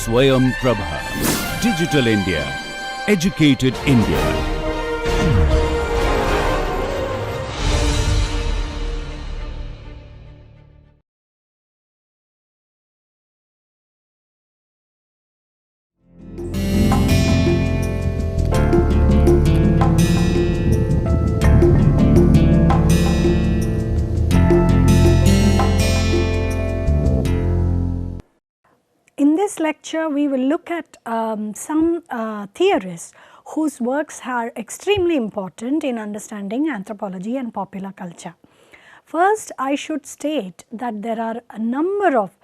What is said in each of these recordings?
Swayam Prabha. Digital India. Educated India. In this lecture, we will look at some theorists whose works are extremely important in understanding anthropology and popular culture. First, I should state that there are a number of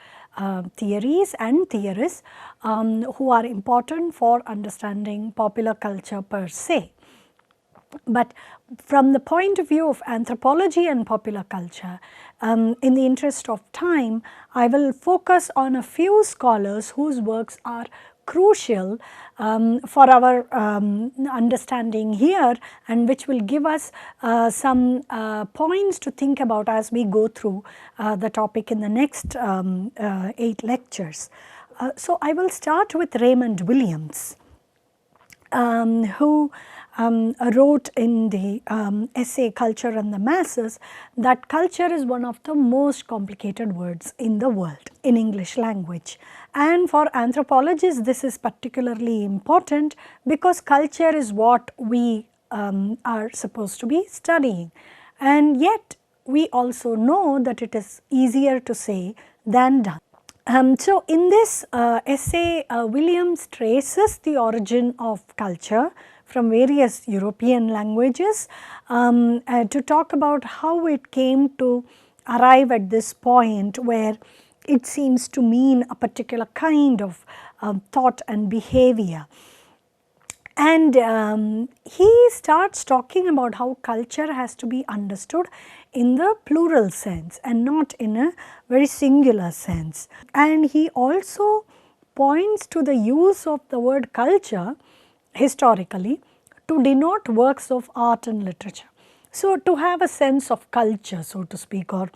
theories and theorists who are important for understanding popular culture per se. But from the point of view of anthropology and popular culture, in the interest of time, I will focus on a few scholars whose works are crucial for our understanding here, and which will give us some points to think about as we go through the topic in the next 8 lectures. So, I will start with Raymond Williams, who wrote in the essay Culture and the Masses that culture is one of the most complicated words in the world in English language. And for anthropologists, this is particularly important because culture is what we are supposed to be studying. And yet, we also know that it is easier to say than done. So, in this essay, Williams traces the origin of culture from various European languages to talk about how it came to arrive at this point where it seems to mean a particular kind of thought and behavior. And he starts talking about how culture has to be understood in the plural sense and not in a very singular sense. And he also points to the use of the word culture historically to denote works of art and literature. So, to have a sense of culture, so to speak, or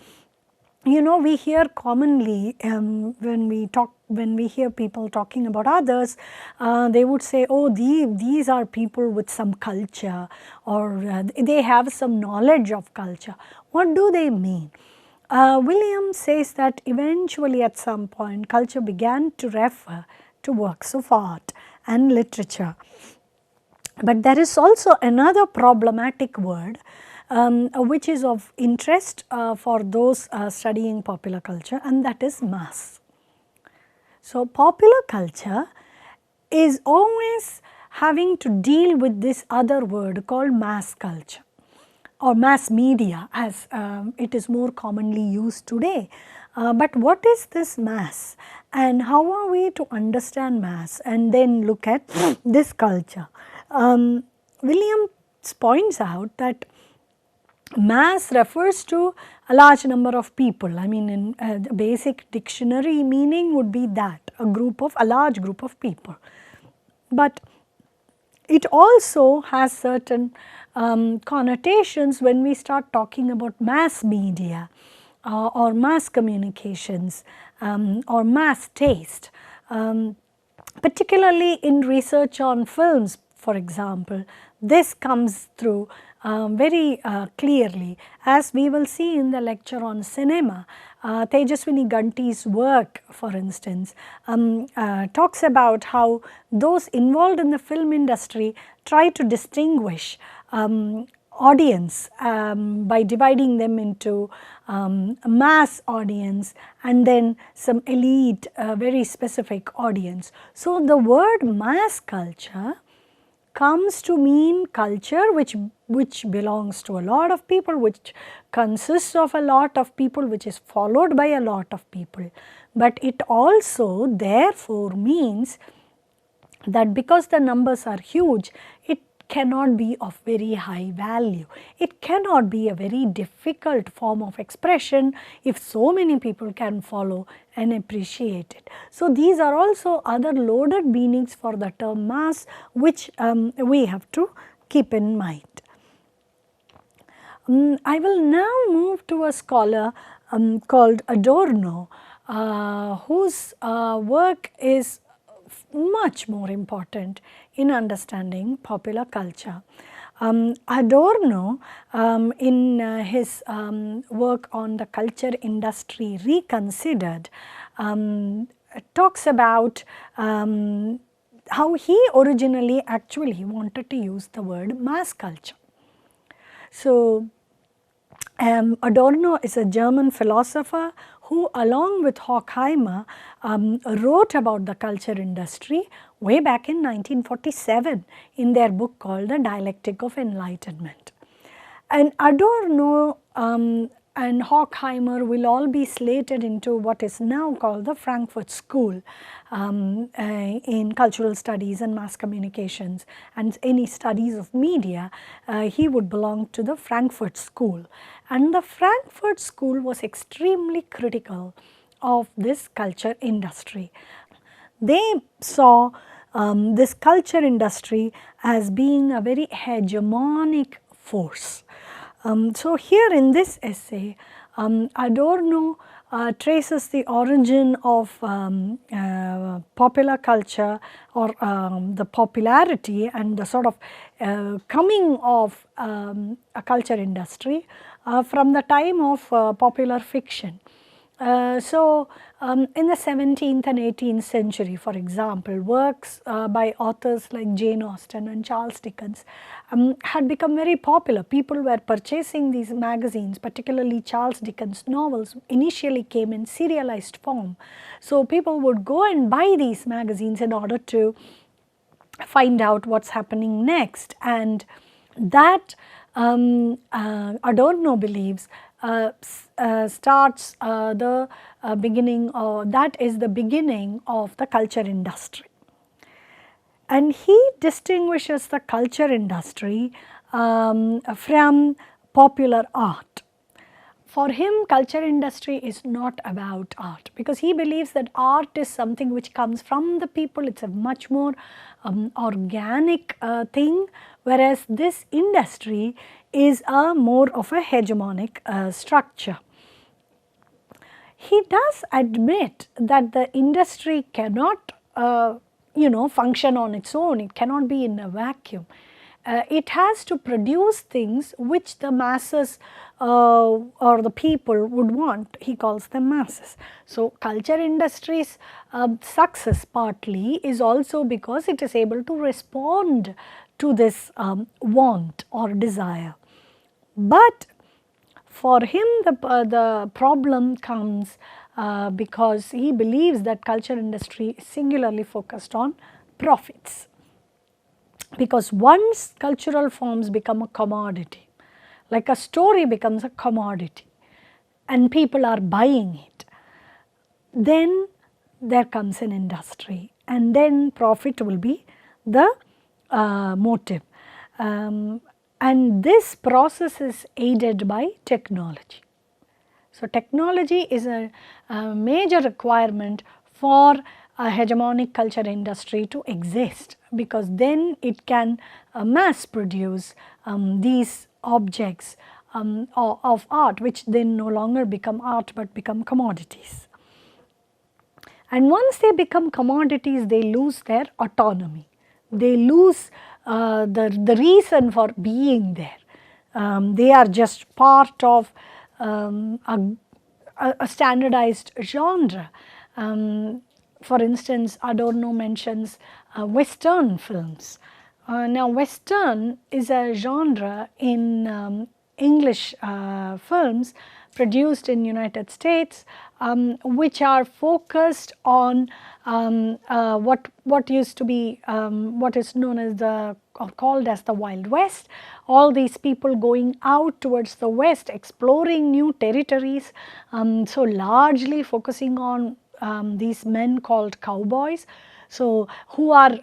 we hear commonly when we hear people talking about others, they would say, oh, these are people with some culture, or they have some knowledge of culture. What do they mean? Williams says that eventually at some point culture began to refer to works of art and literature. But there is also another problematic word which is of interest for those studying popular culture, and that is mass. So, popular culture is always having to deal with this other word called mass culture or mass media, as it is more commonly used today. But what is this mass, and how are we to understand mass and then look at this culture? Williams points out that mass refers to a large number of people. I mean, in the basic dictionary meaning would be that a large group of people. But it also has certain connotations when we start talking about mass media or mass communications or mass taste, particularly in research on films. For example, this comes through very clearly, as we will see in the lecture on cinema. Tejaswini Ganti's work, for instance, talks about how those involved in the film industry try to distinguish audience by dividing them into a mass audience and then some elite very specific audience. So, the word mass culture comes to mean culture which belongs to a lot of people, which consists of a lot of people, which is followed by a lot of people. But it also therefore means that because the numbers are huge, it cannot be of very high value. It cannot be a very difficult form of expression if so many people can follow and appreciate it. So, these are also other loaded meanings for the term mass, which we have to keep in mind. I will now move to a scholar called Adorno, whose work is much more important in understanding popular culture. Adorno, in his work on the culture industry reconsidered, talks about how he originally actually wanted to use the word mass culture. So, Adorno is a German philosopher who, along with Horkheimer, wrote about the culture industry way back in 1947 in their book called The Dialectic of Enlightenment. And Adorno and Horkheimer will all be slated into what is now called the Frankfurt School in cultural studies and mass communications, and any studies of media. He would belong to the Frankfurt School, and the Frankfurt School was extremely critical of this culture industry. They saw this culture industry as being a very hegemonic force. So, here in this essay, Adorno traces the origin of popular culture, or the popularity and the sort of coming of a culture industry from the time of popular fiction. In the 17th and 18th century, for example, works by authors like Jane Austen and Charles Dickens had become very popular. People were purchasing these magazines, particularly Charles Dickens novels initially came in serialized form. So, people would go and buy these magazines in order to find out what is happening next, and that Adorno believes starts the beginning, or that is the beginning of the culture industry. And he distinguishes the culture industry from popular art. For him, culture industry is not about art, because he believes that art is something which comes from the people. It is a much more organic thing, whereas this industry is a more of a hegemonic structure. He does admit that the industry cannot function on its own. It cannot be in a vacuum. It has to produce things which the masses or the people would want. He calls them masses. So, culture industry's success partly is also because it is able to respond to this want or desire. But for him, the problem comes because he believes that culture industry is singularly focused on profits. Because once cultural forms become a commodity, like a story becomes a commodity and people are buying it, then there comes an industry, and then profit will be the motive. And this process is aided by technology. So, technology is a major requirement for a hegemonic culture industry to exist, because then it can mass produce these objects of art, which then no longer become art but become commodities. And once they become commodities, they lose their autonomy. They lose the reason for being there. They are just part of a standardized genre. For instance, Adorno mentions Western films. Now, Western is a genre in English films produced in United States, which are focused on what used to be what is known as or called as the Wild West. All these people going out towards the West, exploring new territories, so largely focusing on these men called cowboys. So, who are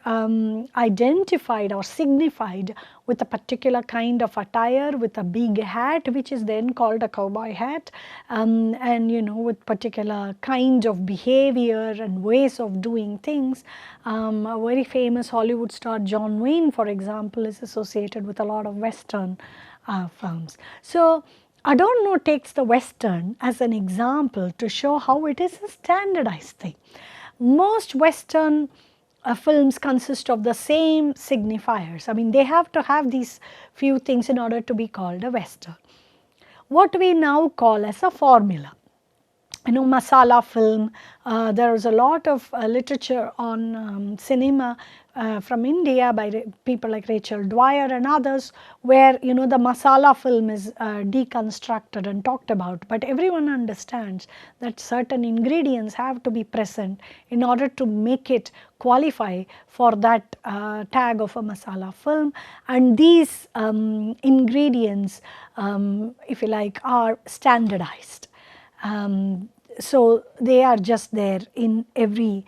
identified or signified with a particular kind of attire, with a big hat, which is then called a cowboy hat, and with particular kind of behavior and ways of doing things. A very famous Hollywood star, John Wayne, for example, is associated with a lot of Western films. So, Adorno takes the Western as an example to show how it is a standardized thing. Most Western films consist of the same signifiers. I mean, they have to have these few things in order to be called a Western. What we now call as a formula. Masala film, there is a lot of literature on cinema from India by people like Rachel Dwyer and others, where the masala film is deconstructed and talked about, but everyone understands that certain ingredients have to be present in order to make it qualify for that tag of a masala film, and these ingredients, if you like, are standardized. So they are just there in every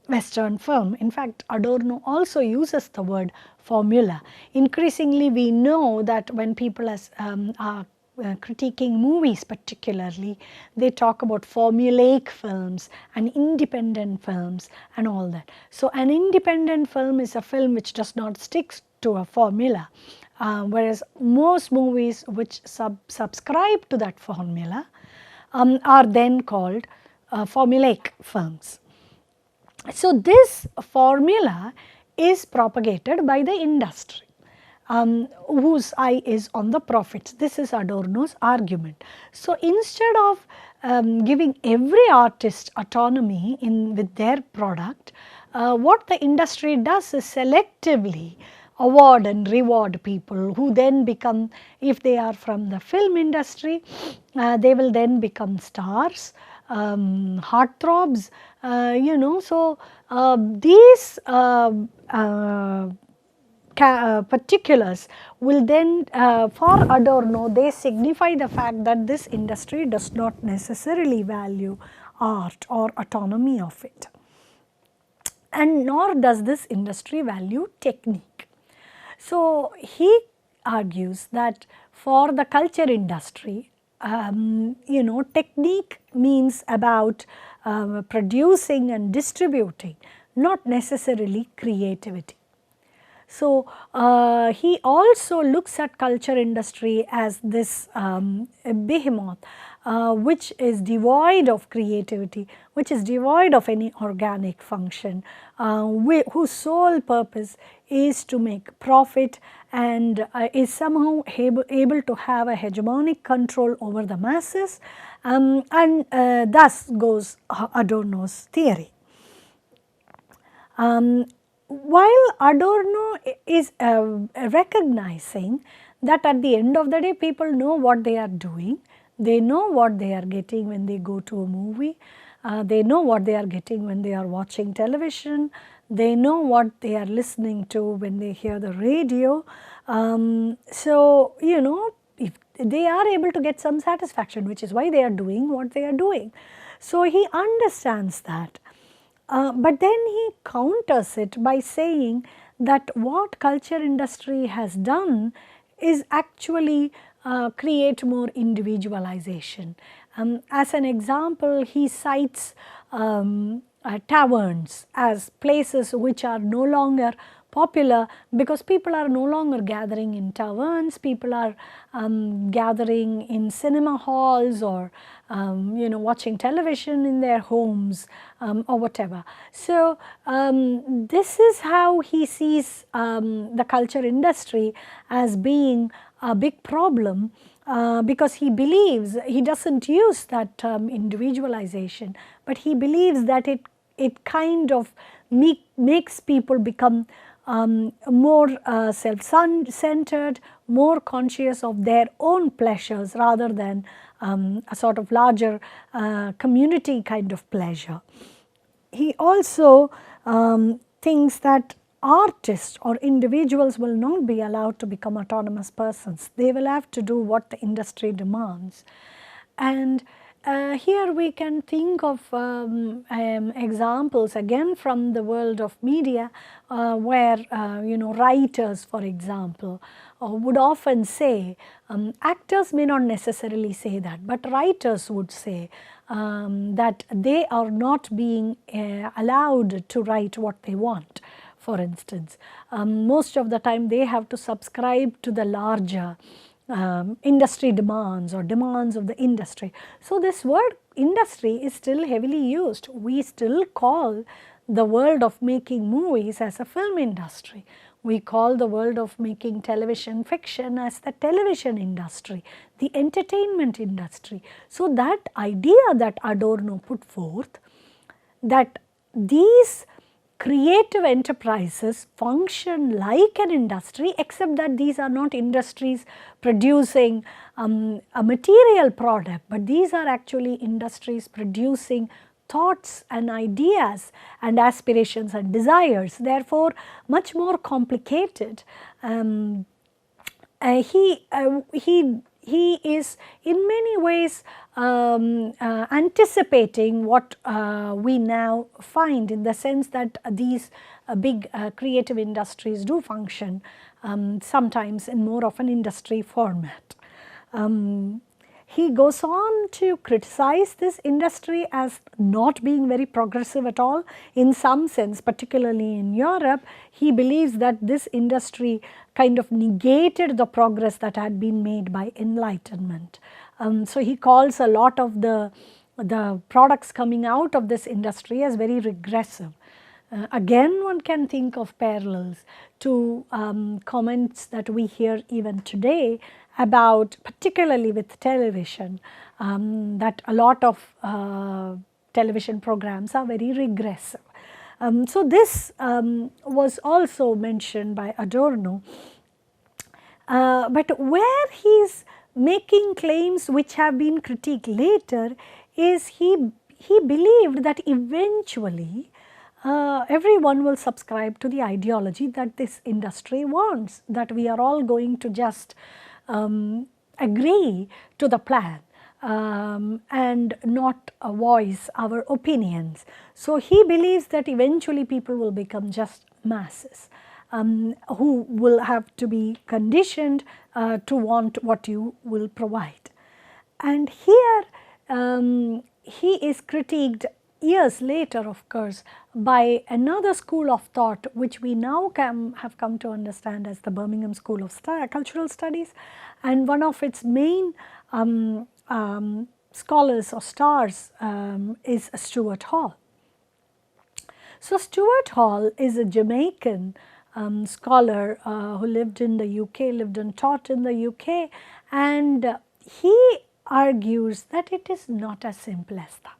Western film. In fact, Adorno also uses the word formula. Increasingly, we know that when people are critiquing movies particularly, they talk about formulaic films and independent films and all that. So an independent film is a film which does not stick to a formula, whereas most movies which subscribe to that formula are then called formulaic films. So this formula is propagated by the industry, whose eye is on the profits. This is Adorno's argument. So instead of giving every artist autonomy with their product, what the industry does is selectively award and reward people who then become, if they are from the film industry, they will then become stars, heartthrobs, so these particulars will then, for Adorno, they signify the fact that this industry does not necessarily value art or autonomy of it, and nor does this industry value technique. So he argues that for the culture industry, technique means about producing and distributing, not necessarily creativity. So he also looks at culture industry as this behemoth which is devoid of creativity, which is devoid of any organic function, whose sole purpose is to make profit and is somehow able to have a hegemonic control over the masses, and thus goes Adorno's theory. While Adorno is recognizing that at the end of the day people know what they are doing, they know what they are getting when they go to a movie, they know what they are getting when they are watching television, they know what they are listening to when they hear the radio. So, if they are able to get some satisfaction, which is why they are doing what they are doing. So, he understands that. But then he counters it by saying that what culture industry has done is actually create more individualization. As an example, he cites taverns as places which are no longer popular because people are no longer gathering in taverns, people are gathering in cinema halls or watching television in their homes or whatever. So this is how he sees the culture industry as being a big problem, because he believes, he does not use that term individualization, but he believes that it kind of makes people become more self-centered, more conscious of their own pleasures rather than a sort of larger community kind of pleasure. He also thinks that artists or individuals will not be allowed to become autonomous persons. They will have to do what the industry demands. And here we can think of examples again from the world of media, where writers, for example, would often say, actors may not necessarily say that, but writers would say that they are not being allowed to write what they want. For instance, most of the time they have to subscribe to the larger industry demands or demands of the industry. So this word industry is still heavily used. We still call the world of making movies as a film industry. We call the world of making television fiction as the television industry, the entertainment industry. So, that idea that Adorno put forth, that these creative enterprises function like an industry, except that these are not industries producing a material product, but these are actually industries producing thoughts and ideas and aspirations and desires, therefore much more complicated. He is in many ways anticipating what we now find, in the sense that these big creative industries do function sometimes in more of an industry format. He goes on to criticize this industry as not being very progressive at all. In some sense, particularly in Europe, he believes that this industry kind of negated the progress that had been made by enlightenment. So, he calls a lot of the products coming out of this industry as very regressive. Again, one can think of parallels to comments that we hear even today about, particularly with television, that a lot of television programs are very regressive. So, this was also mentioned by Adorno, but where he is making claims which have been critiqued later is he believed that eventually everyone will subscribe to the ideology that this industry wants, that we are all going to just agree to the plan and not voice our opinions. So, he believes that eventually people will become just masses who will have to be conditioned to want what you will provide. And here he is critiqued years later, of course, by another school of thought which we now have come to understand as the Birmingham School of Cultural Studies, and one of its main scholars or stars is Stuart Hall. So, Stuart Hall is a Jamaican scholar who lived in the UK, lived and taught in the UK, and he argues that it is not as simple as that.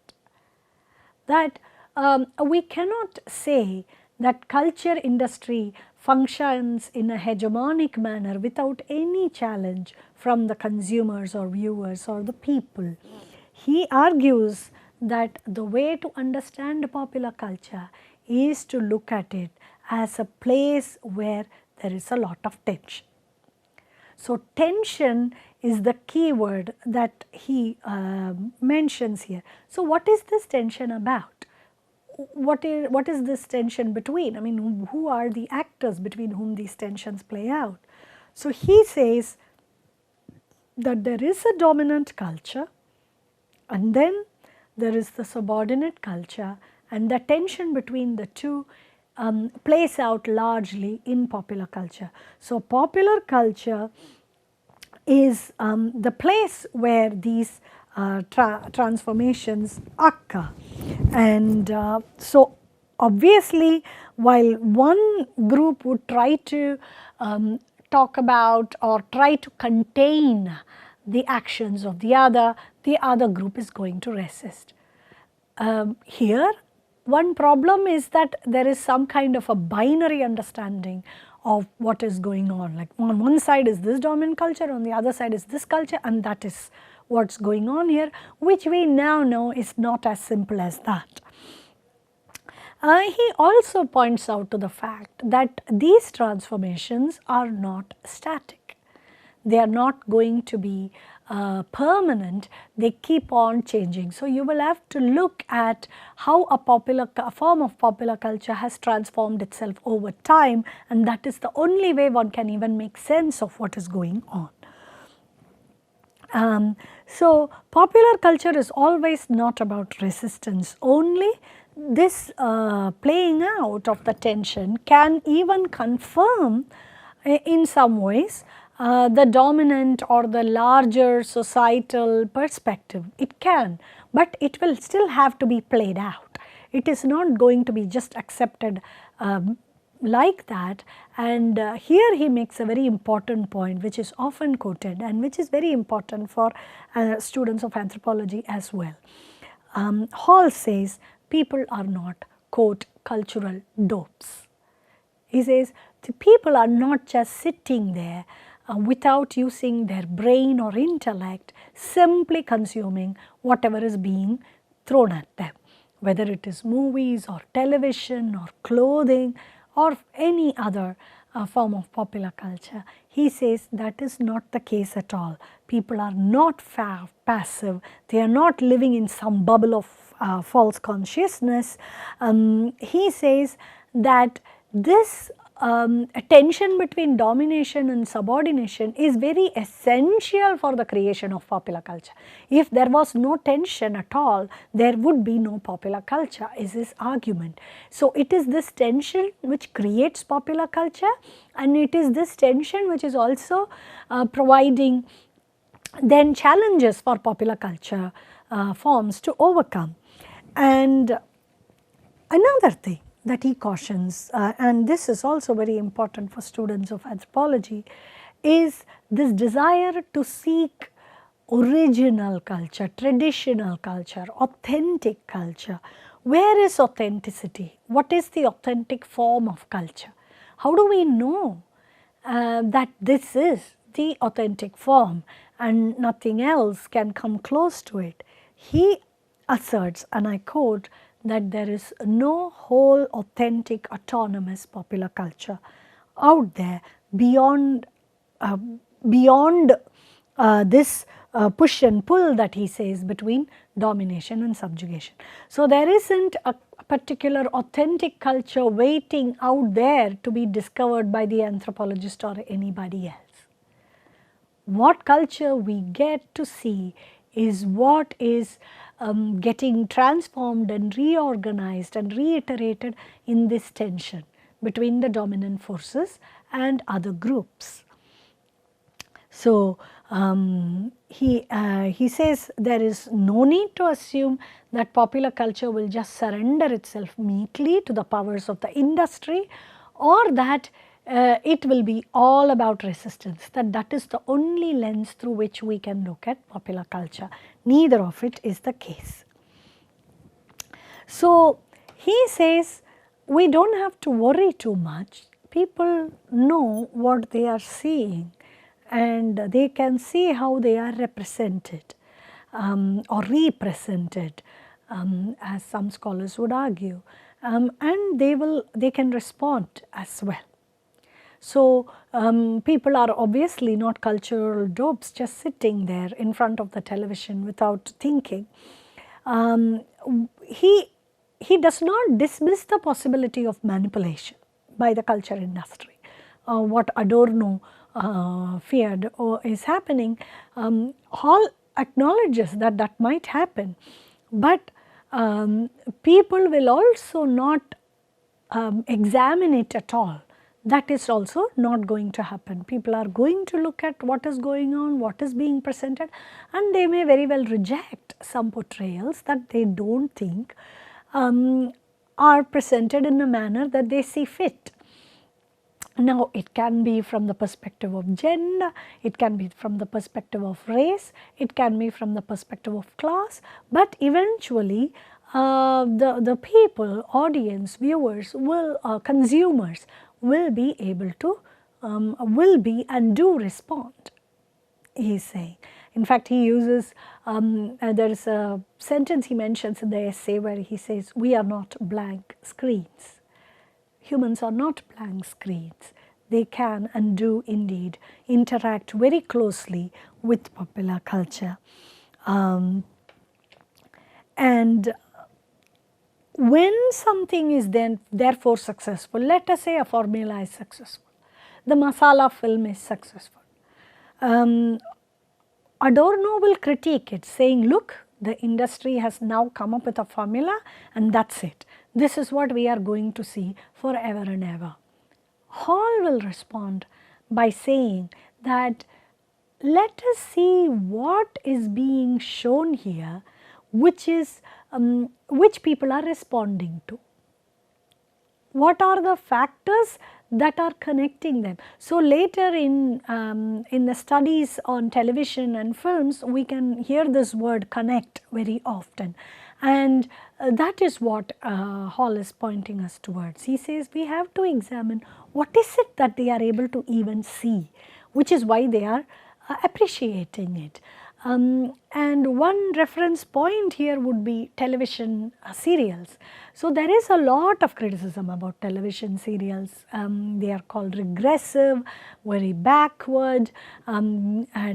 We cannot say that culture industry functions in a hegemonic manner without any challenge from the consumers or viewers or the people. He argues that the way to understand popular culture is to look at it as a place where there is a lot of tension. So, tension is the key word that he mentions here. So, what is this tension about? What is this tension between? I mean, who are the actors between whom these tensions play out? So, he says that there is a dominant culture and then there is the subordinate culture, and the tension between the two plays out largely in popular culture. So, popular culture is the place where these transformations occur. And so, obviously, while one group would try to talk about or try to contain the actions of the other group is going to resist. Here, one problem is that there is some kind of a binary understanding of what is going on. Like on one side is this dominant culture, on the other side is this culture, and that is what is going on here, which we now know is not as simple as that. He also points out to the fact that these transformations are not static. They are not going to be permanent, they keep on changing. So, you will have to look at how a form of popular culture has transformed itself over time, and that is the only way one can even make sense of what is going on. So, popular culture is always not about resistance only. This playing out of the tension can even confirm in some ways the dominant or the larger societal perspective. It can, but it will still have to be played out. It is not going to be just accepted like that. And here he makes a very important point which is often quoted and which is very important for students of anthropology as well. Hall says people are not, quote, cultural dopes. He says the people are not just sitting there without using their brain or intellect, simply consuming whatever is being thrown at them, whether it is movies or television or clothing or any other form of popular culture. He says that is not the case at all. People are not passive, they are not living in some bubble of false consciousness. He says that this tension between domination and subordination is very essential for the creation of popular culture. If there was no tension at all, there would be no popular culture, is his argument. So, it is this tension which creates popular culture, and it is this tension which is also providing then challenges for popular culture forms to overcome. And another thing that he cautions, and this is also very important for students of anthropology, is this desire to seek original culture, traditional culture, authentic culture. Where is authenticity? What is the authentic form of culture? How do we know that this is the authentic form and nothing else can come close to it? He asserts, and I quote, that there is no whole authentic autonomous popular culture out there beyond this push and pull that he says between domination and subjugation. So, there is not a particular authentic culture waiting out there to be discovered by the anthropologist or anybody else. What culture we get to see is what is getting transformed and reorganized and reiterated in this tension between the dominant forces and other groups. So, he says there is no need to assume that popular culture will just surrender itself meekly to the powers of the industry, or that it will be all about resistance, that is the only lens through which we can look at popular culture. Neither of it is the case. So, he says we do not have to worry too much. People know what they are seeing and they can see how they are represented or represented, as some scholars would argue, and they can respond as well. So, people are obviously not cultural dopes just sitting there in front of the television without thinking. He does not dismiss the possibility of manipulation by the culture industry. What Adorno feared is happening. Hall acknowledges that that might happen, but people will also not examine it at all. That is also not going to happen. People are going to look at what is going on, what is being presented, and they may very well reject some portrayals that they do not think are presented in a manner that they see fit. Now, it can be from the perspective of gender, it can be from the perspective of race, it can be from the perspective of class, but eventually the people, audience, viewers, consumers will be able to, will be and do respond, he is saying. In fact, he uses, there is a sentence he mentions in the essay where he says, we are not blank screens. Humans are not blank screens. They can and do indeed interact very closely with popular culture. And when something is then therefore successful, let us say a formula is successful, the masala film is successful. Adorno will critique it, saying, look, the industry has now come up with a formula and that is it. This is what we are going to see forever and ever. Hall will respond by saying that let us see what is being shown here, which is which people are responding to. What are the factors that are connecting them? So, later in the studies on television and films, we can hear this word connect very often, and that is what Hall is pointing us towards. He says we have to examine what is it that they are able to even see, which is why they are appreciating it. And one reference point here would be television serials. So, there is a lot of criticism about television serials. They are called regressive, very backward,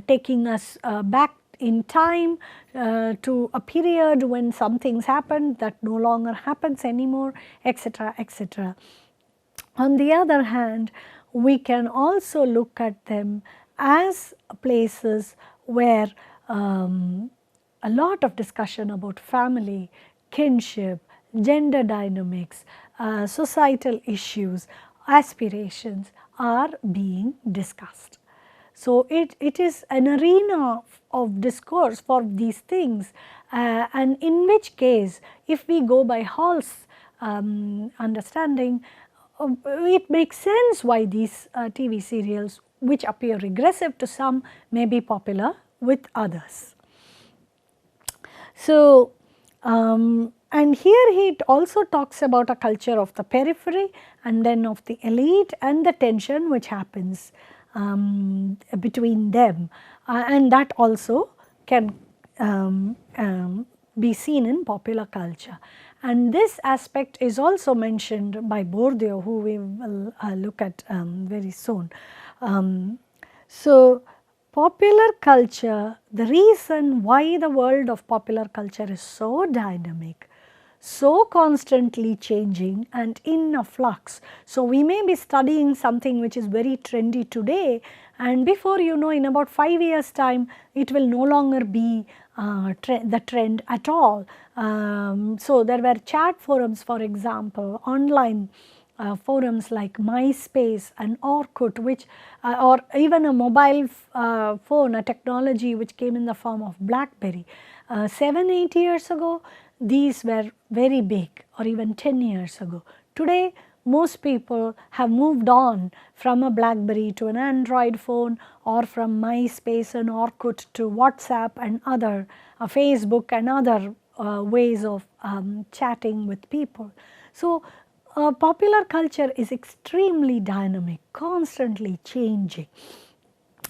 taking us back in time to a period when some things happened that no longer happens anymore, etc., etc. On the other hand, we can also look at them as places where a lot of discussion about family, kinship, gender dynamics, societal issues, aspirations are being discussed. So, it is an arena of discourse for these things, and in which case if we go by Hall's understanding, it makes sense why these TV serials, which appear regressive to some, may be popular with others. So, and here he also talks about a culture of the periphery and then of the elite and the tension which happens between them, and that also can be seen in popular culture. And this aspect is also mentioned by Bourdieu, who we will look at very soon. So, popular culture, the reason why the world of popular culture is so dynamic, so constantly changing and in a flux. So, we may be studying something which is very trendy today, and before you know, in about 5 years time, it will no longer be the trend at all. So, there were chat forums, for example, online forums like MySpace and Orkut, which or even a mobile phone, a technology which came in the form of BlackBerry. 7-8 years ago, these were very big, or even 10 years ago. Today, most people have moved on from a BlackBerry to an Android phone, or from MySpace and Orkut to WhatsApp and other Facebook and other ways of chatting with people. So, popular culture is extremely dynamic, constantly changing,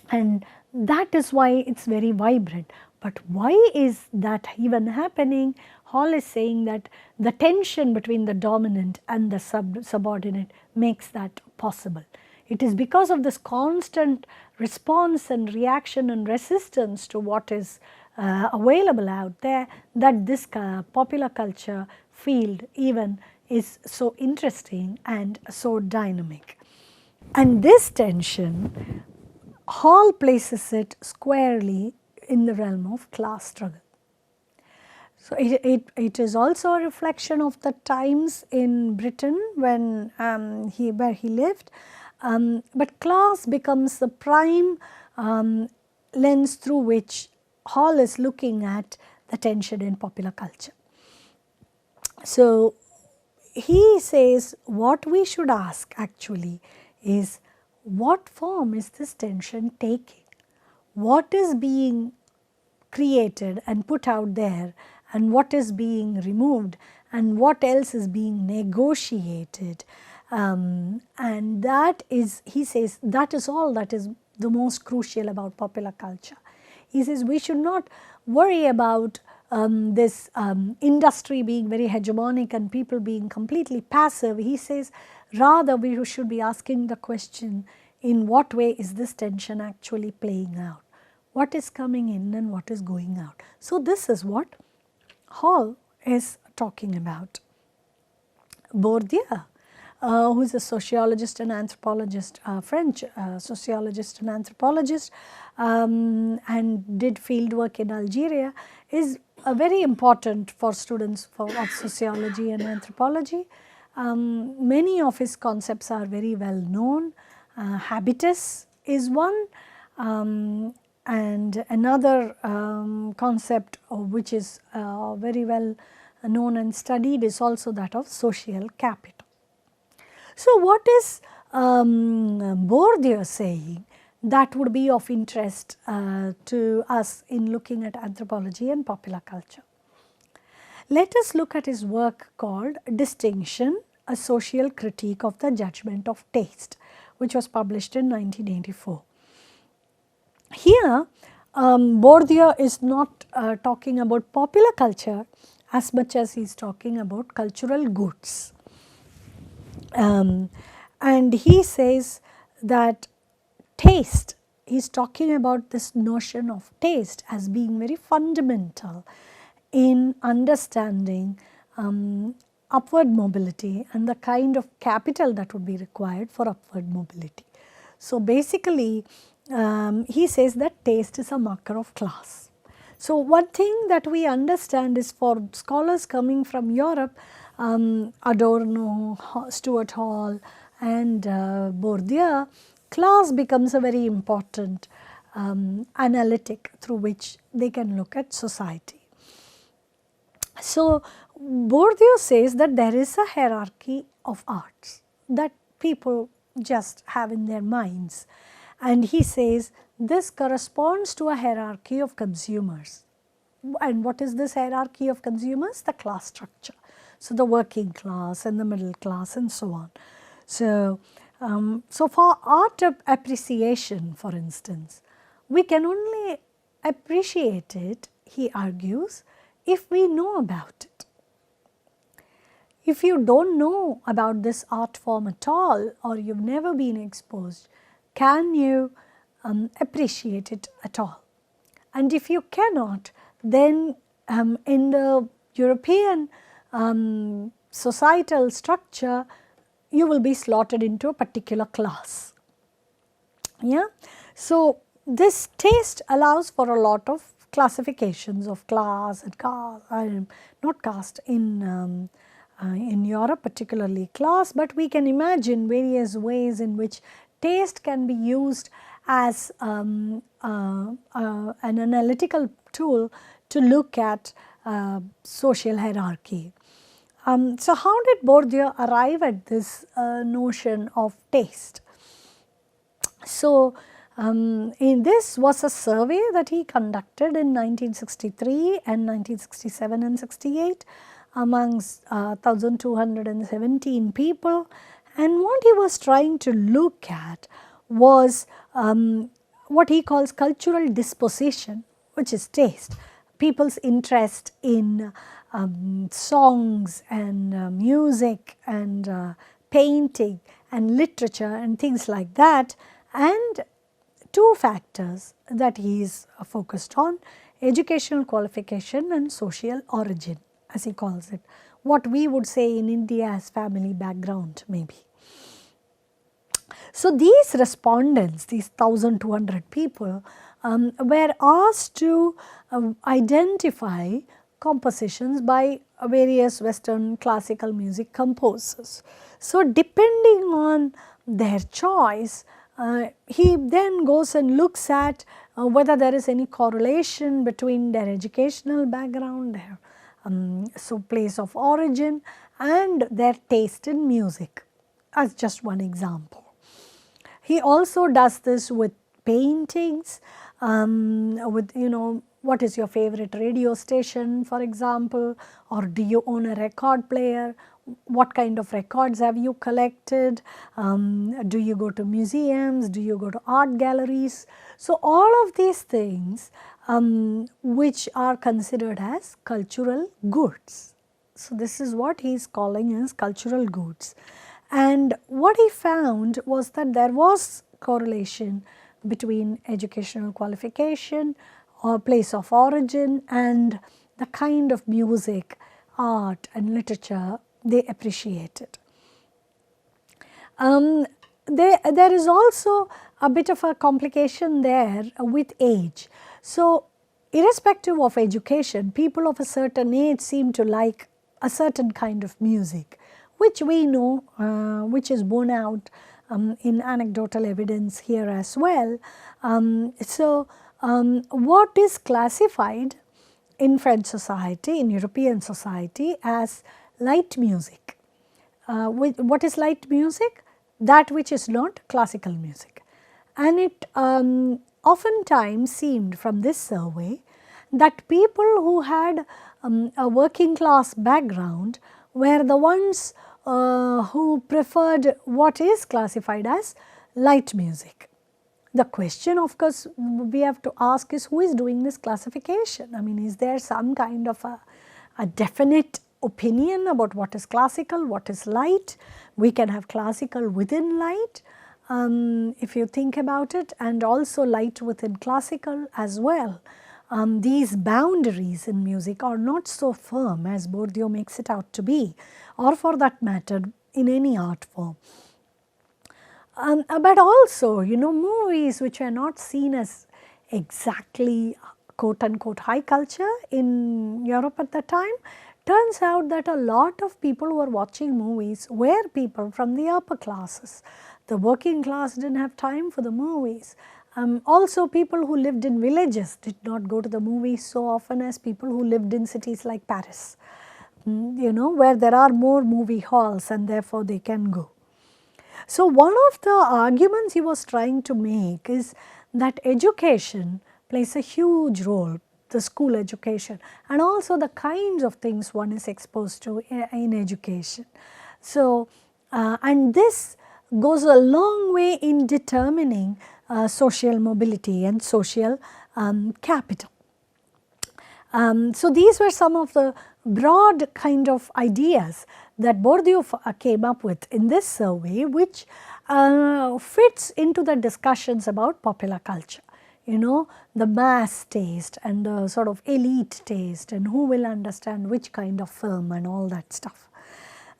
and that is why it is very vibrant. But why is that even happening? Hall is saying that the tension between the dominant and the subordinate makes that possible. It is because of this constant response and reaction and resistance to what is available out there that this popular culture field even is so interesting and so dynamic. And this tension, Hall places it squarely in the realm of class struggle. So, it is also a reflection of the times in Britain when where he lived, but class becomes the prime lens through which Hall is looking at the tension in popular culture. So, he says what we should ask actually is, what form is this tension taking? What is being created and put out there, and what is being removed, and what else is being negotiated? And that is, he says, that is all that is the most crucial about popular culture. He says we should not worry about this industry being very hegemonic and people being completely passive. He says rather we should be asking the question, in what way is this tension actually playing out? What is coming in and what is going out? So, this is what Hall is talking about. Bourdieu, who is a sociologist and anthropologist, French sociologist and anthropologist, and did field work in Algeria, is very important for students of sociology and anthropology. Many of his concepts are very well known. Habitus is one, and another concept which is very well known and studied is also that of social capital. So, what is Bourdieu saying that would be of interest to us in looking at anthropology and popular culture? Let us look at his work called Distinction, a Social Critique of the Judgment of Taste, which was published in 1984. Here, Bourdieu is not talking about popular culture as much as he is talking about cultural goods. And he says that taste, he is talking about this notion of taste as being very fundamental in understanding upward mobility and the kind of capital that would be required for upward mobility. So, basically he says that taste is a marker of class. So, one thing that we understand is for scholars coming from Europe, Adorno, Stuart Hall and Bourdieu, class becomes a very important analytic through which they can look at society. So, Bourdieu says that there is a hierarchy of arts that people just have in their minds, and he says this corresponds to a hierarchy of consumers. And what is this hierarchy of consumers? The class structure. So, the working class and the middle class and so on. So, for art appreciation, for instance, we can only appreciate it, he argues, if we know about it. If you do not know about this art form at all, or you have never been exposed, can you appreciate it at all? And if you cannot, then in the European societal structure, you will be slotted into a particular class. Yeah. So, this taste allows for a lot of classifications of class and caste, not caste in Europe, particularly class, but we can imagine various ways in which taste can be used as an analytical tool to look at social hierarchy. So, how did Bourdieu arrive at this notion of taste? So, in this was a survey that he conducted in 1963 and 1967 and 68 amongst 1217 people, and what he was trying to look at was what he calls cultural disposition, which is taste, people's interest in songs and music and painting and literature and things like that, and two factors that he is focused on: educational qualification and social origin, as he calls it, what we would say in India as family background maybe. So, these respondents, these 1200 people were asked to identify compositions by various Western classical music composers. So, depending on their choice, he then goes and looks at whether there is any correlation between their educational background, their so place of origin and their taste in music, as just one example. He also does this with paintings, with what is your favorite radio station, for example, or do you own a record player, what kind of records have you collected, do you go to museums, do you go to art galleries. So, all of these things which are considered as cultural goods. So, this is what he is calling as cultural goods. And what he found was that there was correlation between educational qualification or place of origin and the kind of music, art and literature they appreciated. There is also a bit of a complication there with age. So, irrespective of education, people of a certain age seem to like a certain kind of music, which we know, which is borne out in anecdotal evidence here as well. What is classified in French society, in European society, as light music. What is light music? That which is not classical music. And it oftentimes seemed from this survey that people who had a working class background were the ones who preferred what is classified as light music. The question, of course, we have to ask is, who is doing this classification? I mean, is there some kind of a definite opinion about what is classical, what is light? We can have classical within light, if you think about it, and also light within classical as well. These boundaries in music are not so firm as Bourdieu makes it out to be, or for that matter in any art form. But also, movies which are not seen as exactly quote unquote high culture in Europe at the time, turns out that a lot of people who were watching movies were people from the upper classes. The working class did not have time for the movies. Also, people who lived in villages did not go to the movies so often as people who lived in cities like Paris, where there are more movie halls and therefore they can go. So, one of the arguments he was trying to make is that education plays a huge role, the school education, and also the kinds of things one is exposed to in education. So, and this goes a long way in determining social mobility and social capital. So, these were some of the broad kind of ideas that Bourdieu came up with in this survey, which fits into the discussions about popular culture. The mass taste and the sort of elite taste, and who will understand which kind of film and all that stuff.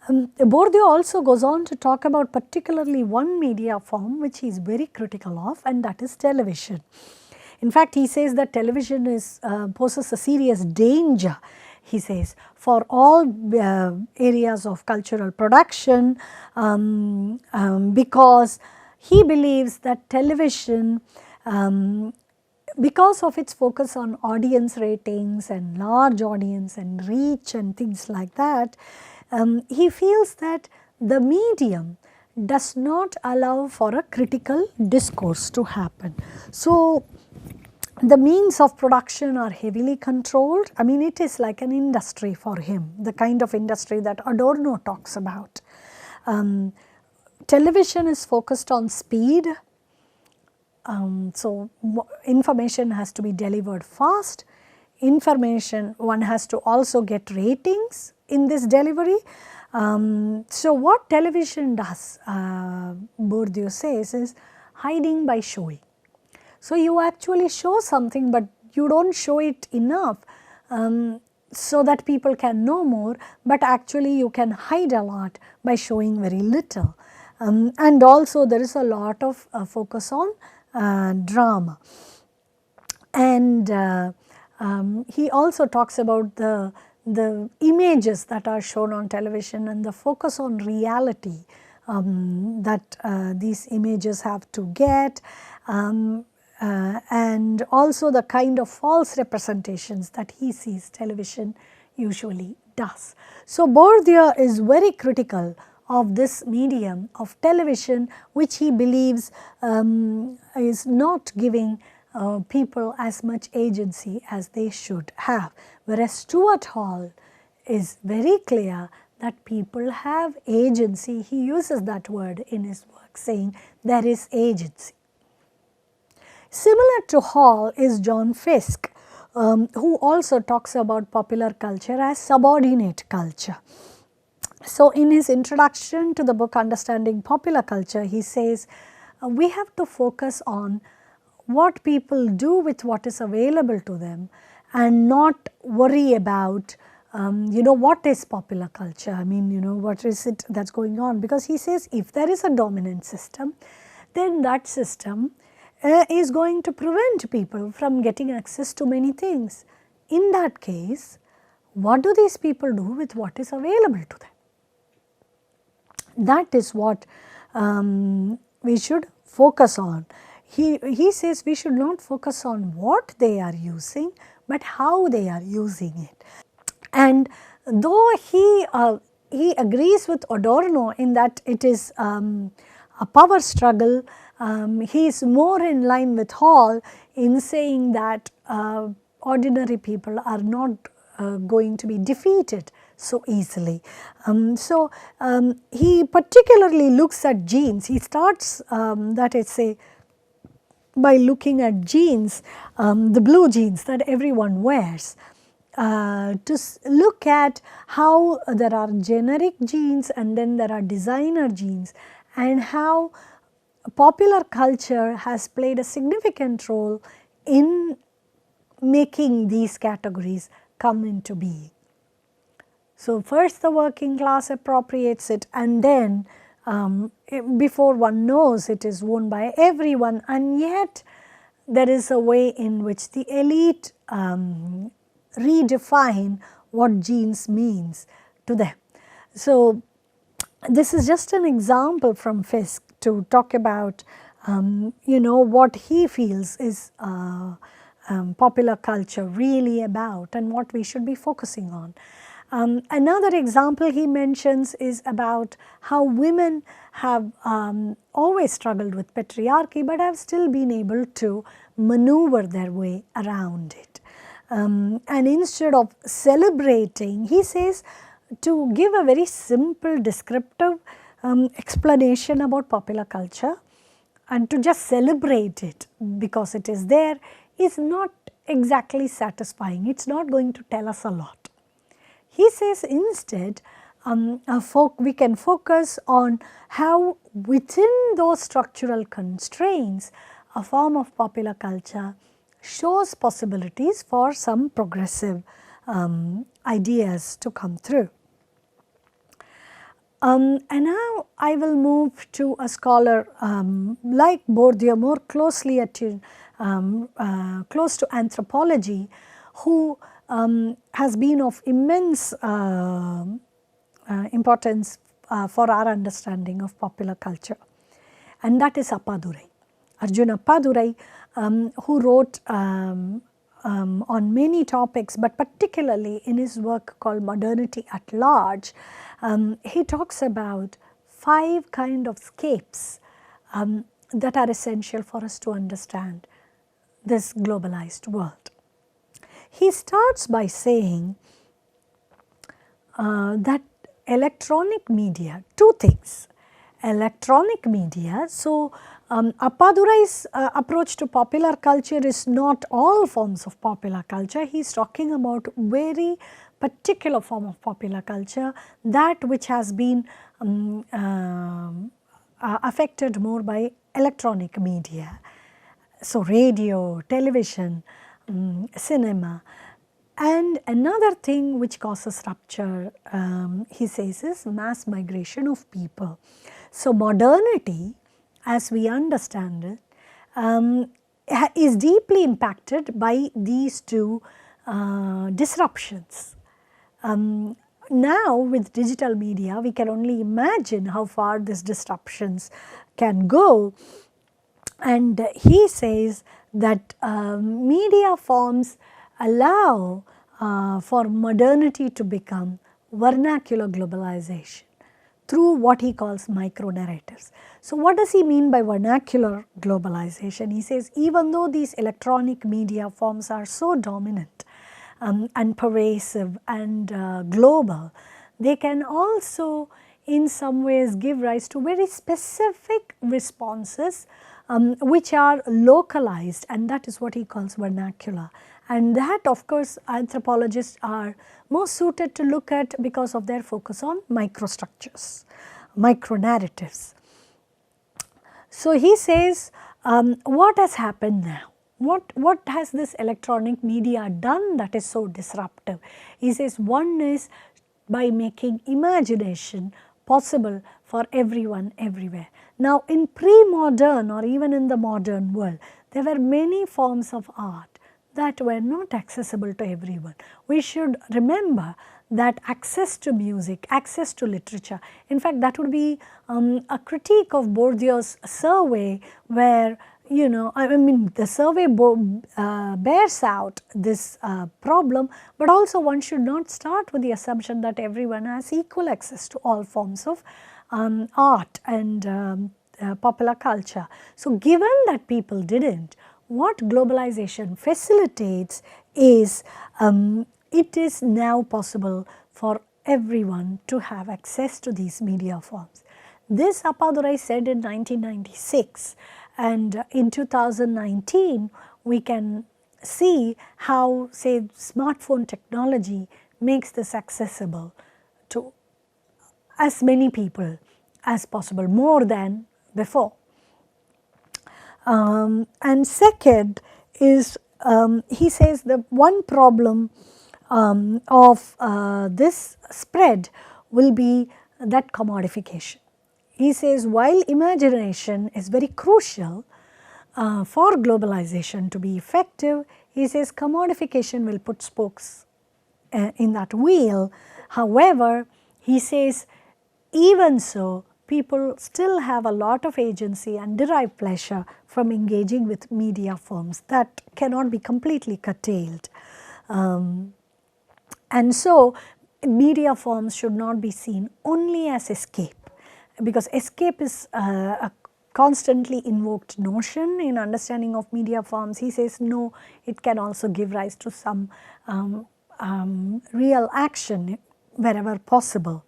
Bourdieu also goes on to talk about particularly one media form which he is very critical of, and that is television. In fact, he says that television poses a serious danger, he says, for all areas of cultural production, because he believes that television, because of its focus on audience ratings and large audience and reach and things like that, he feels that the medium does not allow for a critical discourse to happen. So, the means of production are heavily controlled. I mean, it is like an industry for him, the kind of industry that Adorno talks about. Television is focused on speed. So, information has to be delivered fast. Information, one has to also get ratings in this delivery. So, what television does, Bourdieu says, is hiding by showing. So, you actually show something, but you do not show it enough so that people can know more, but actually you can hide a lot by showing very little. And also there is a lot of focus on drama. And he also talks about the images that are shown on television and the focus on reality that these images have to get. And also the kind of false representations that he sees television usually does. So, Bourdieu is very critical of this medium of television, which he believes is not giving people as much agency as they should have, whereas Stuart Hall is very clear that people have agency. He uses that word in his work, saying there is agency. Similar to Hall is John Fisk, who also talks about popular culture as subordinate culture. So, in his introduction to the book Understanding Popular Culture, he says we have to focus on what people do with what is available to them and not worry about what is popular culture. I mean, what is it that is going on, because he says if there is a dominant system, then that system is going to prevent people from getting access to many things. In that case, what do these people do with what is available to them? That is what we should focus on. He says we should not focus on what they are using, but how they are using it. And though he agrees with Adorno in that it is a power struggle, he is more in line with Hall in saying that ordinary people are not going to be defeated so easily. He particularly looks at genes. He starts that is say by looking at genes, the blue jeans that everyone wears, to look at how there are generic genes and then there are designer genes, and how popular culture has played a significant role in making these categories come into being. So, first the working class appropriates it, and then before one knows it is worn by everyone, and yet there is a way in which the elite redefine what jeans means to them. So, this is just an example from Fisk to talk about what he feels is popular culture really about and what we should be focusing on. Another example he mentions is about how women have always struggled with patriarchy, but have still been able to maneuver their way around it. And instead of celebrating, he says, to give a very simple descriptive explanation about popular culture and to just celebrate it because it is there is not exactly satisfying. It is not going to tell us a lot. He says instead we can focus on how within those structural constraints a form of popular culture shows possibilities for some progressive ideas to come through. And now I will move to a scholar like Bourdieu, more closely attuned, close to anthropology, who has been of immense importance for our understanding of popular culture, and that is Padurai. Arjuna Padurai, who wrote on many topics, but particularly in his work called Modernity at Large, he talks about 5 kind of scapes that are essential for us to understand this globalized world. He starts by saying that electronic media, 2 things, electronic media. So, Appadurai's approach to popular culture is not all forms of popular culture. He is talking about very particular form of popular culture, that which has been affected more by electronic media. So, radio, television, cinema. And another thing which causes rupture, he says, is mass migration of people. So, modernity as we understand it is deeply impacted by these 2 disruptions. Now with digital media we can only imagine how far these disruptions can go, and he says that media forms allow for modernity to become vernacular globalization through what he calls micro narratives. So, what does he mean by vernacular globalization? He says even though these electronic media forms are so dominant and pervasive and global, they can also in some ways give rise to very specific responses which are localized, and that is what he calls vernacular. And that of course anthropologists are most suited to look at because of their focus on microstructures, micro narratives. So, he says what has happened now? What has this electronic media done that is so disruptive? He says one is by making imagination possible for everyone everywhere. Now, in pre-modern or even in the modern world, there were many forms of art that were not accessible to everyone. We should remember that access to music, access to literature, in fact that would be a critique of Bourdieu's survey, where I mean the survey bears out this problem, but also one should not start with the assumption that everyone has equal access to all forms of art and popular culture. So, given that people didn't, what globalization facilitates is it is now possible for everyone to have access to these media forms. This Padurai said in 1996, and in 2019 we can see how, say, smartphone technology makes this accessible to as many people as possible, more than before. And second is, he says the one problem of this spread will be that commodification. He says while imagination is very crucial for globalization to be effective, he says commodification will put spokes in that wheel. However, he says even so, people still have a lot of agency and derive pleasure from engaging with media forms that cannot be completely curtailed. And so, media forms should not be seen only as escape, because escape is a constantly invoked notion in understanding of media forms. He says no, it can also give rise to some real action wherever possible.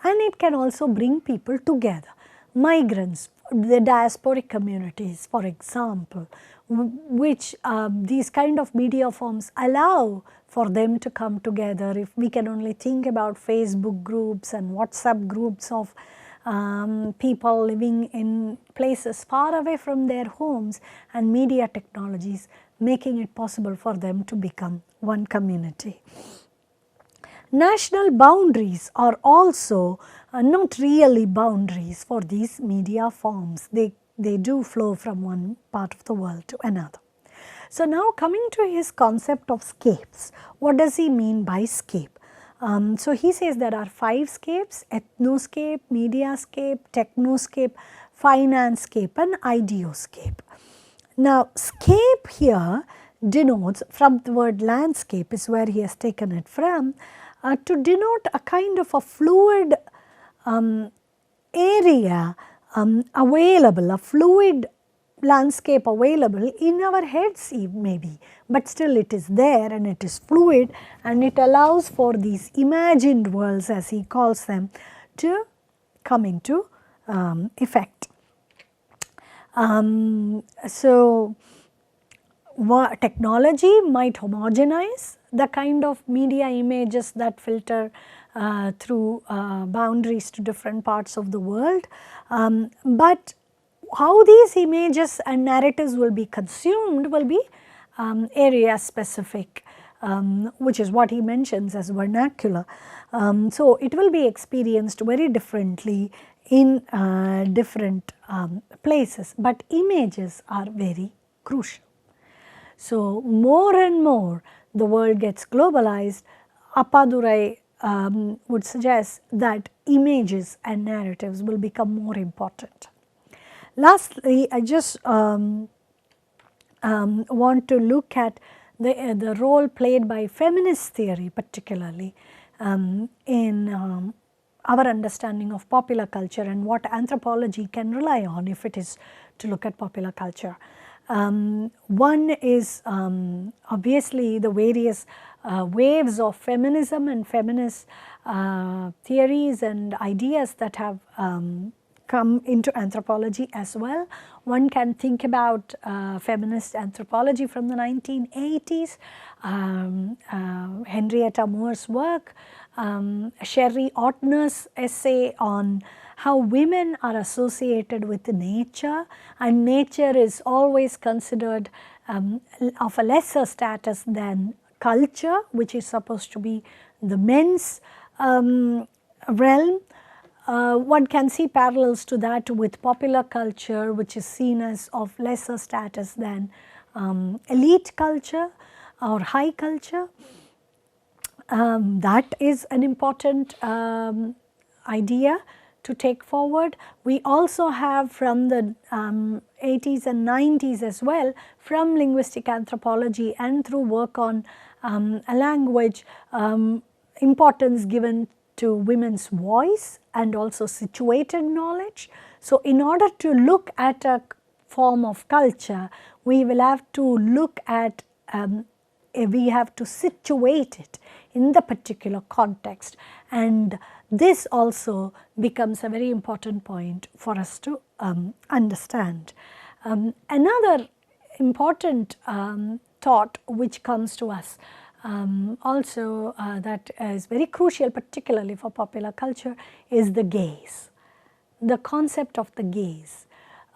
And it can also bring people together. Migrants, the diasporic communities for example, which these kind of media forms allow for them to come together. If we can only think about Facebook groups and WhatsApp groups of people living in places far away from their homes, and media technologies making it possible for them to become one community. National boundaries are also not really boundaries for these media forms. They do flow from one part of the world to another. So, now coming to his concept of scapes, what does he mean by scape? So, he says there are 5 scapes: ethnoscape, mediascape, technoscape, financescape and ideoscape. Now, scape here denotes, from the word landscape is where he has taken it from, to denote a kind of a fluid area available, a fluid landscape available in our heads maybe, but still it is there and it is fluid, and it allows for these imagined worlds, as he calls them, to come into effect. So, technology might homogenize the kind of media images that filter through boundaries to different parts of the world, but how these images and narratives will be consumed will be area specific, which is what he mentions as vernacular. So, it will be experienced very differently in different places, but images are very crucial. So, more and more the world gets globalized. Padurai would suggest that images and narratives will become more important. Lastly, I just want to look at the role played by feminist theory, particularly in our understanding of popular culture and what anthropology can rely on if it is to look at popular culture. One is obviously the various waves of feminism and feminist theories and ideas that have come into anthropology as well. One can think about feminist anthropology from the 1980s, Henrietta Moore's work, Sherry Ortner's essay on how women are associated with nature, and nature is always considered of a lesser status than culture, which is supposed to be the men's realm. One can see parallels to that with popular culture, which is seen as of lesser status than elite culture or high culture. That is an important idea to take forward. We also have from the 80s and 90s as well, from linguistic anthropology and through work on a language, importance given to women's voice and also situated knowledge. So, in order to look at a form of culture, we will have to look at, we have to situate it in the particular context, and this also becomes a very important point for us to understand. Another important thought which comes to us also that is very crucial, particularly for popular culture, is the gaze, the concept of the gaze.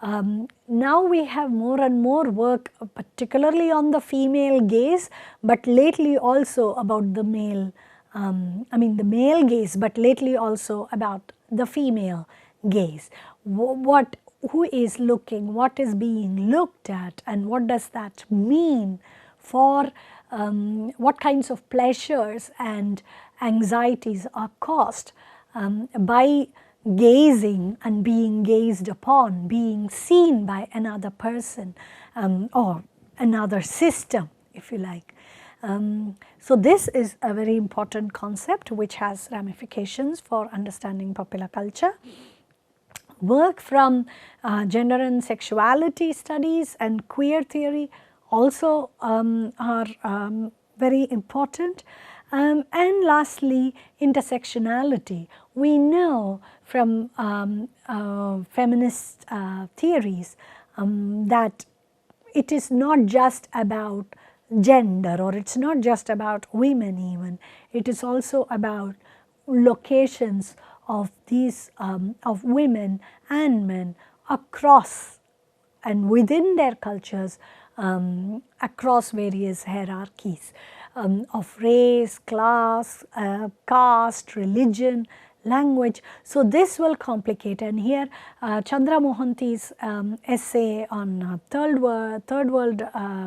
Now we have more and more work particularly on the female gaze, but lately also about the male, the male gaze, but lately also about the female gaze. Who is looking, what is being looked at, and what does that mean for what kinds of pleasures and anxieties are caused by gazing and being gazed upon, being seen by another person or another system, if you like. So, this is a very important concept which has ramifications for understanding popular culture. Work from gender and sexuality studies and queer theory also are very important. And lastly, intersectionality. We know from feminist theories that it is not just about gender, or it is not just about women even, it is also about locations of these of women and men across and within their cultures, across various hierarchies of race, class, caste, religion, language. So, this will complicate, and here Chandra Mohanty's essay on third world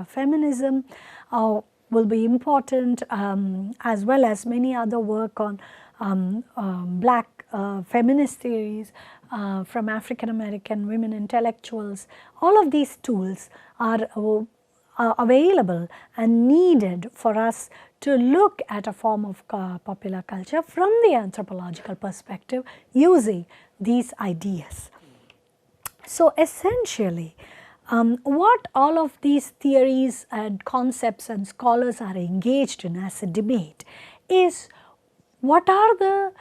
feminism will be important, as well as many other work on black feminist theories from African American women intellectuals. All of these tools are available and needed for us to look at a form of popular culture from the anthropological perspective using these ideas. So, essentially what all of these theories and concepts and scholars are engaged in as a debate is, what are the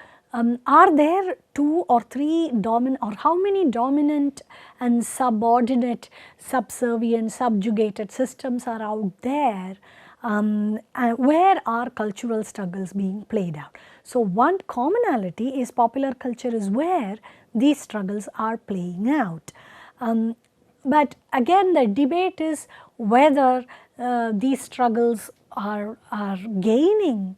are there two or three dominant, or how many dominant and subordinate, subservient, subjugated systems are out there, where are cultural struggles being played out. So, one commonality is popular culture is where these struggles are playing out. But again, the debate is whether these struggles are gaining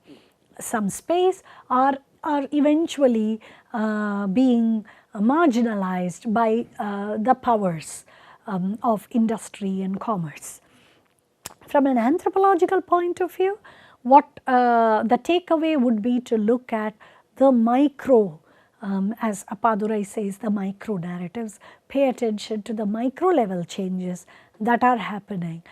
some space, or are eventually being marginalized by the powers of industry and commerce. From an anthropological point of view, what the takeaway would be to look at the micro, as Padurai says, the micro narratives, pay attention to the micro level changes that are happening.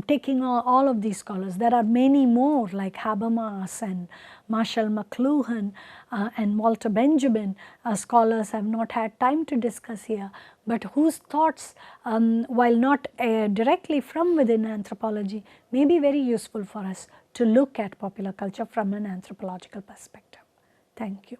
Taking all of these scholars, there are many more like Habermas and Marshall McLuhan and Walter Benjamin, scholars have not had time to discuss here, but whose thoughts, while not directly from within anthropology, may be very useful for us to look at popular culture from an anthropological perspective. Thank you.